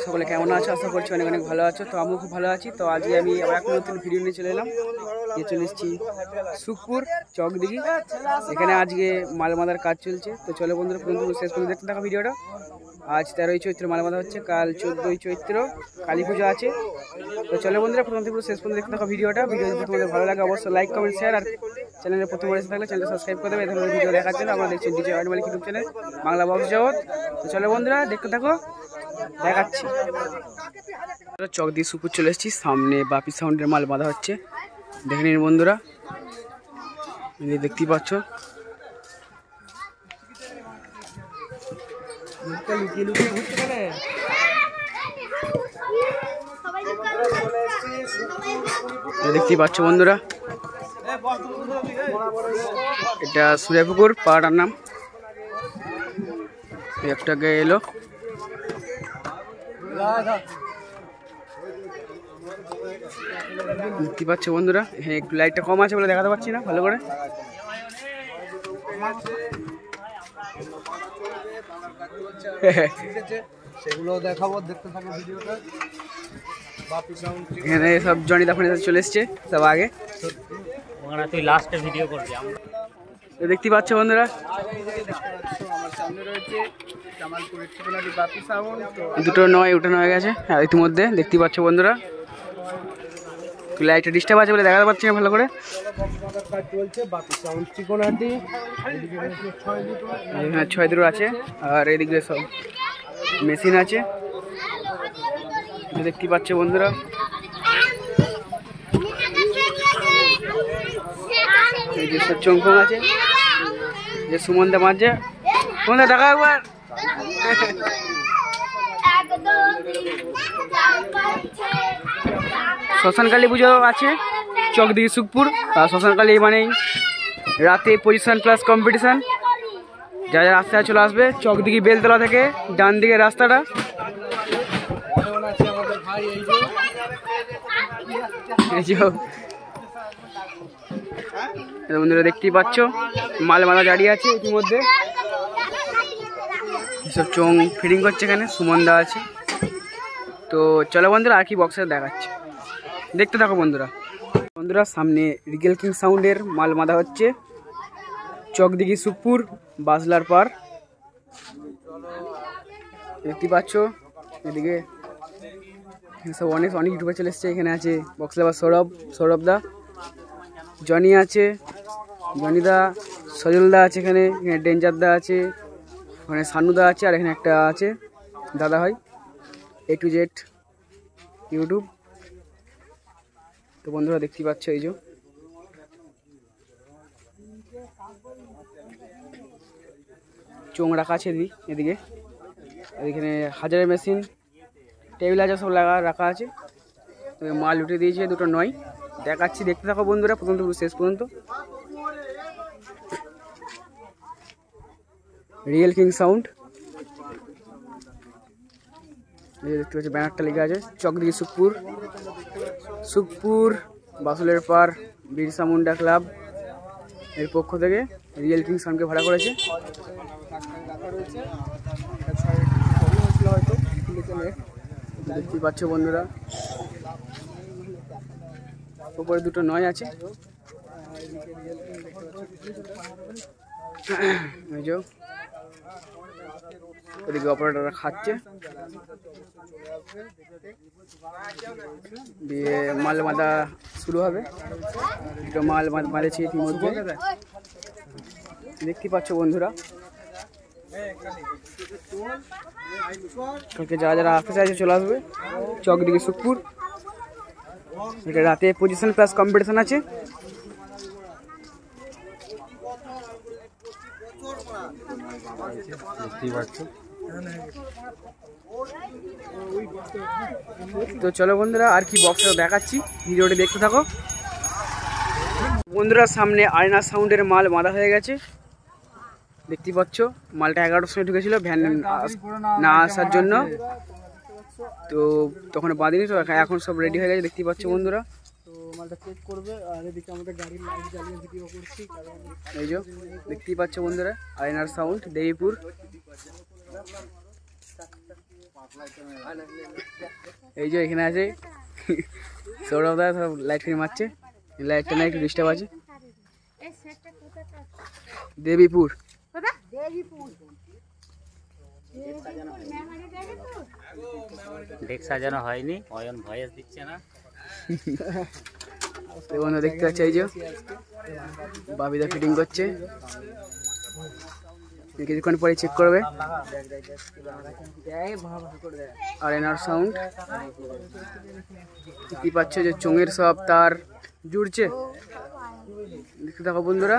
সকলে কেমন আছো? আশা করছি অনেক অনেক ভালো আছো। তো আমিও খুব ভালো আছি। তো আজকে আমি আবার একটা নতুন ভিডিও নিয়ে চলে এলাম। চলে এসেছি সুখপুর চকদিঘি। এখানে আজকে মাল বাঁধার কাজ চলছে। তো চলো বন্ধুরা, পর্যন্ত শেষ পর্যন্ত দেখতে থাকো ভিডিওটা। আজ 13ই চৈত্র মাল বাঁধা হচ্ছে, কাল 14ই চৈত্র কালী পুজো আছে। তো চলো বন্ধুরা, প্রথম থেকে শেষ পর্যন্ত দেখতে থাকো ভিডিওটা। ভিডিও যদি তোমাদের ভালো লাগে অবশ্যই লাইক কমেন্ট শেয়ার, আর চ্যানেলে প্রথম এসে থাকলে চ্যানেলটা সাবস্ক্রাইব করে দেবে। এই ধরনের ভিডিও দেখার জন্য আমরা দেখছি ডিজে অয়েল মালিক ইউটিউব চ্যানেল বাংলা বক্স জগৎ। তো চলো বন্ধুরা, দেখতে থাকো, দেখাচ্ছি। চক দিয়ে সুপুর চলে এসেছি, সামনে বাপি সাউন্ডের মাল বাঁধা হচ্ছে। দেখে নিন বন্ধুরা, দেখতেই পাচ্ছ। দেখতেই পাচ্ছ বন্ধুরা, এটা সুরেপুকুর পাড়ার নাম। একটাকে এলো, দেখতে পাচ্ছ বন্ধুরা। হ্যাঁ, একটু লাইটটা কম আছে বলে দেখাতে পারছি না ভালো করে। সেগুলো দেখাবো, দেখতে থাকো ভিডিওটা। এখানে সব জনি দাফানি চলে এসছে সব আগে। তুই লাস্টে ভিডিও করবি। দেখতে পাচ্ছ বন্ধুরা, আমার সামনে রয়েছে জামালপুরের ঠিকানাটি বাপি সাউন্ড। দুটো নয় উঠানো হয়ে গেছে ইতিমধ্যে, দেখতে পাচ্ছ বন্ধুরা। লাইটটা ডিস্টার্ব আছে বলে দেখাতে পারছি না ভালো করে। কাজ চলছে বাপি সাউন্ড ঠিকানাটি। এখানে 6 দুটো আছে, আর এদিকে সব মেশিন আছে, দেখতে পাচ্ছ বন্ধুরা। এই যে সব চমকম আছে, যে সুমনদা মাঝে সুমনদা দেখা একবার। শ্মশানকালী পুজো আছে চকদিঘি সুখপুর। আর শ্মশানকালী মানেই রাতে পজিশন প্লাস কম্পিটিশান। যারা রাস্তায় চলে আসবে চকদিঘি বেলতলা থেকে ডান দিকে রাস্তাটা। বন্ধুরা দেখতেই পাচ্ছ, মাল বাঁধা দাঁড়িয়ে আছে ইতিমধ্যে। সব চোং ফিটিং করছে, এখানে সুমনদা আছে। তো চলো বন্ধুরা, আর কি বক্সে দেখাচ্ছে, দেখতে থাকো বন্ধুরা। বন্ধুরা সামনে রিগেল কিং সাউন্ডের মাল বাঁধা হচ্ছে চকদিঘি সুখপুর বাসলার পার, দেখতে পাচ্ছ। এদিকে সব অনেক ইউটিউবার চলে এসছে। এখানে আছে বক্স লেবার সৌরভদা, জনি আছে, জনিদা, সজলদা আছে, এখানে ডেঞ্জারদা আছে, ওখানে সানুদা আছে, আর এখানে একটা আছে দাদা হয় A to Z ইউটিউব। তো বন্ধুরা দেখতে পাচ্ছ, এই যে চোং রাখা আছে এদিকে। এখানে হাজারের মেশিন, টেবিল আছে, সব রাখা আছে। তো মাল উঠে দিয়েছে দুটো নয়, দেখাচ্ছি, দেখতে থাকো বন্ধুরা প্রথম থেকে শেষ পর্যন্ত। রিয়েল কিং সাউন্ড, দেখতে পাচ্ছি ব্যানারটা লেগে আছে চকদিঘি সুখপুর বাসুলের পার বিরসা মুন্ডা ক্লাব এর পক্ষ থেকে রিয়েল কিং সাউন্ডকে ভাড়া করেছে। দেখতে পাচ্ছ বন্ধুরা, উপরে দুটো নয় আছে। ওদিকে অপারেটররা খাচ্ছে, দিয়ে মাল বাঁধা শুরু হবে। দুটো মাল বাঁধেছে ইতিমধ্যে, দেখতে পাচ্ছ বন্ধুরা। কালকে যারা আসতে চাইছে চলে আসবে চকদিঘি সুখপুর। এটা রাতে পজিশন প্লাস কম্পিটিশন আছে। তো চলো বন্ধুরা, আর কি বক্সটা দেখাচ্ছি, ভিডিওটি দেখতে থাকো বন্ধুরা। সামনে আয়না সাউন্ডের মাল বাঁধা হয়ে গেছে, দেখতে পাচ্ছ। মালটা 11টার সময় ঢুকেছিল ভ্যান না আসার জন্য, তো তখন বাঁধিনি। তো এখন সব রেডি হয়ে গেছে, দেখতে পাচ্ছ বন্ধুরা। তো মালটা চেক করবে, আর এদিকে আমাদের গাড়ির লাইট জ্বালিয়ে ভিডিও করছি। এই যে দেখতেই পাচ্ছ বন্ধুরা, আয়নার সাউন্ড দেবীপুর। এই যে এখানে আছে সৌরভদা, সব লাইট ফিরে মারছে, লাইটটা না একটু ডিস্টার্ব আছে। দেবীপুর ডেক সাজানো হয়নি, অয়ন ভয়েস দিচ্ছে না। বন্ধু দেখতে পাচ্ছি এই যে বাবিদা ফিটিং করছে, কিছুক্ষণ পরে চেক করবে। আর এনার সাউন্ড কি পাচ্ছ যে চোঙের সব তার জুড়ছে, দেখতে থাকো বন্ধুরা।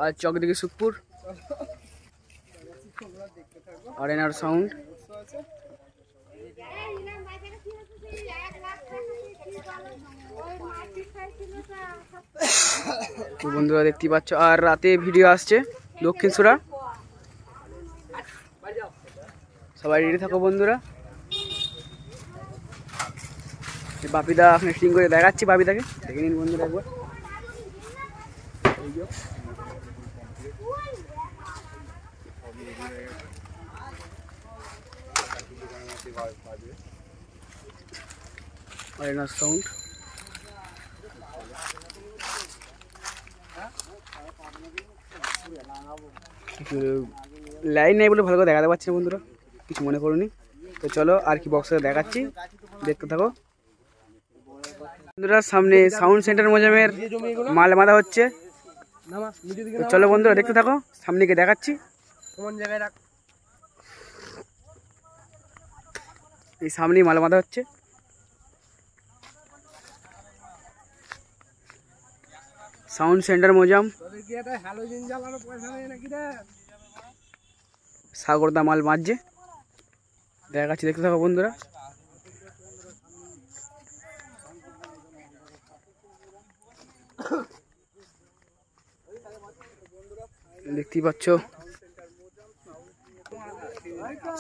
আর চকদিঘি সুখপুর আর এনার সাউন্ড। তো বন্ধুরা দেখতে পাচ্ছ, আর রাতে ভিডিও আসছে দক্ষিণসুরা, সবাই রেডি থাকো বন্ধুরা। বাপিদা আপনি ফিটিং করে দেখাচ্ছি, বাপিদাকে দেখে নিন বন্ধুরা একবার। আর এনার সাউন্ড লাইন নেই বলে ভালো করে দেখাতে পারছি না বন্ধুরা, কিছু মনে করুনি। তো চলো আর কি বক্সে দেখাচ্ছি, দেখতে থাকো বন্ধুরা। সামনে সাউন্ড সেন্টার মোজামের মাল বাঁধা হচ্ছে, তো চলো বন্ধুরা দেখতে থাকো, সামনে গিয়ে দেখাচ্ছি। এই সামনেই মাল বাঁধা হচ্ছে। সাউন্ড সেন্টার মোজাম, সাগরদা মাল বাঁধছে, দেখাচ্ছি, দেখতে থাকো বন্ধুরা। দেখতেই পাচ্ছ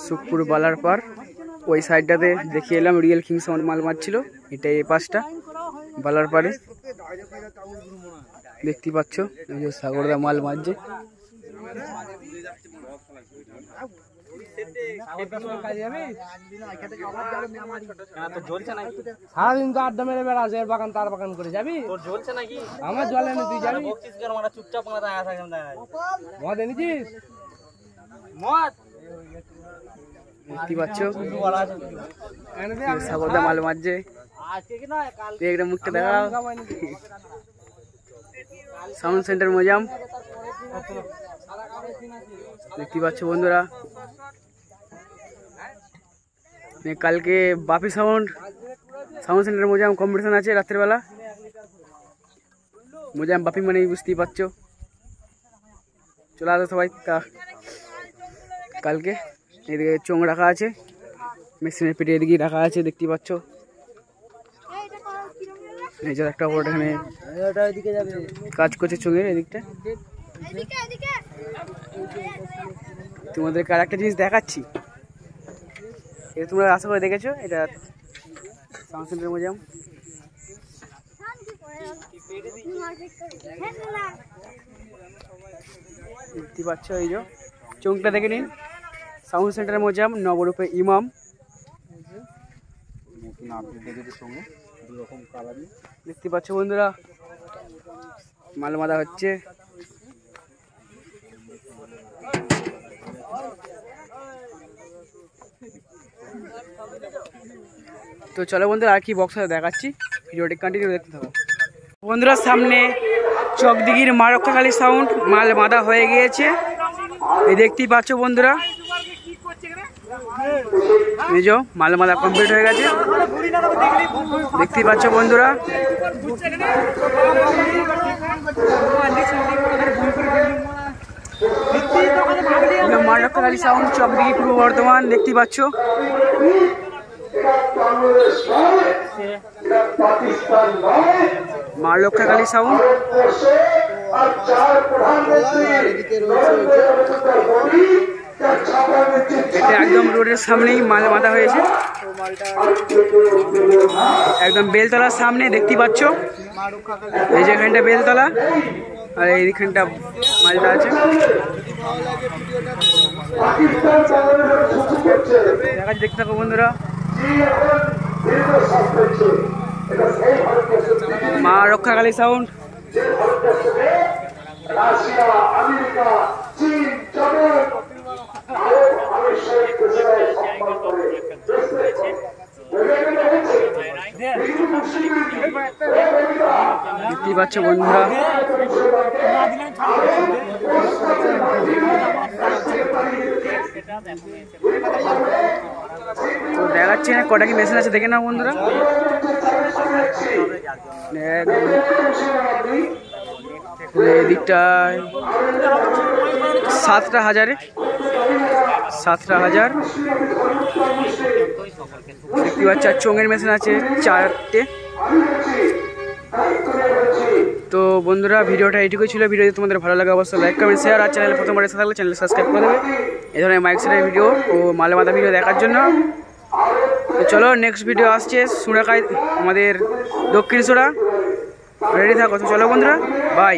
সুখপুর বালার পার, ওই সাইডটাতে দেখিয়ে এলাম রিয়েল কিং সাউন্ড মাল মারছিল, এটা এই পাশটা বালার পারে। দেখতে পাচ্ছ এই যে সাগরদা মাল মারছে। সারাদিন তো আড্ডা মেরে বেড়াস, এর বাগান তার বাগান করে যাবি। তোর জ্বলছে নাকি? আমার জলে নি, তুই যাবি। চুপচাপ মদ এনেছিস? মদ দেখতে পাচ্ছ সাগরদা মাল মারছে, একটা মুখটা দেখাও। সাউন্ড সেন্টার মোজাম, দেখতে পাচ্ছ বন্ধুরা। কালকে বাপি সাউন্ড সেন্টার মোজাম কম্পিটিশন আছে রাত্রেবেলা, মোজাম বাপি মানে বুঝতেই পারছো। চলে আসো সবাই কালকে। এদিকে চোঙ রাখা আছে, মেশিনের পেটে এদিকে রাখা আছে, দেখতে পাচ্ছ। এই যে একটা বড় এখানে কাজ করছে চোঙের এদিকটা। তোমাদেরকে আর একটা জিনিস দেখাচ্ছি, এটা তোমরা আশা করে দেখেছো, এটা সাউন্ড সেন্টার মোজাম। দেখতে পাচ্ছ এই যে চোঙটা দেখে নিন, সাউন্ড সেন্টার মোজাম, নবরূপে ইমাম। দেখতে পাচ্ছ বন্ধুরা মাল বাঁধা হচ্ছে। তো চলো বন্ধুরা আর কি বক্স দেখাচ্ছি, ভিডিওটি কন্টিনিউ দেখতে থাকো বন্ধুরা। সামনে চকদিঘির মা রক্ষাকালী সাউন্ড মাল বাঁধা হয়ে গিয়েছে, এই দেখতেই পাচ্ছ বন্ধুরা। এই যে মাল বাঁধা কমপ্লিট হয়ে গেছে, দেখতেই পাচ্ছ বন্ধুরা। মা রক্ষাকালী সাউন্ড চকদিঘি পূর্ব বর্ধমান, দেখতেই পাচ্ছ। মা রক্ষাকালী সাউন্ড, এটা একদম রোডের সামনেই মাল বাঁধা হয়েছে, একদম বেলতলার সামনে, দেখতে পাচ্ছ। এই যে এখানটা বেলতলা আর এইখানটা মালটা আছে। দেখাচ্ছি, দেখতে থাকো বন্ধুরা। মা রক্ষাকালী সাউন্ড। রাশিয়া, আমেরিকা, চীন, জাপান আরব আবিষ্কার দেশের সম্মান করে দেখতেই পাচ্ছ বন্ধুরা, তো দেখাচ্ছি না কটা কি মেশিন আছে দেখে নাও বন্ধুরা। এদিকটায় 7টা হাজারে 7টা হাজার দেখতে পাচ্ছি। আর চোঙের মেশিন আছে 4টে। তো বন্ধুরা ভিডিওটা এইটুকুই ছিল। ভিডিও যদি তোমাদের ভালো লাগে অবশ্যই লাইক কমেন্ট শেয়ার, আর চ্যানেলে প্রথমবার এসে থাকলে চ্যানেল সাবস্ক্রাইব করে দেবে এই ধরনের মাইক সেটের ভিডিও ও মালবাদা ভিডিও দেখার জন্য। তো চলো নেক্সট ভিডিও আসছে সুরাকাই, আমাদের দক্ষিণ সুরা। রেডি থাকো। তো চলো বন্ধুরা, বাই।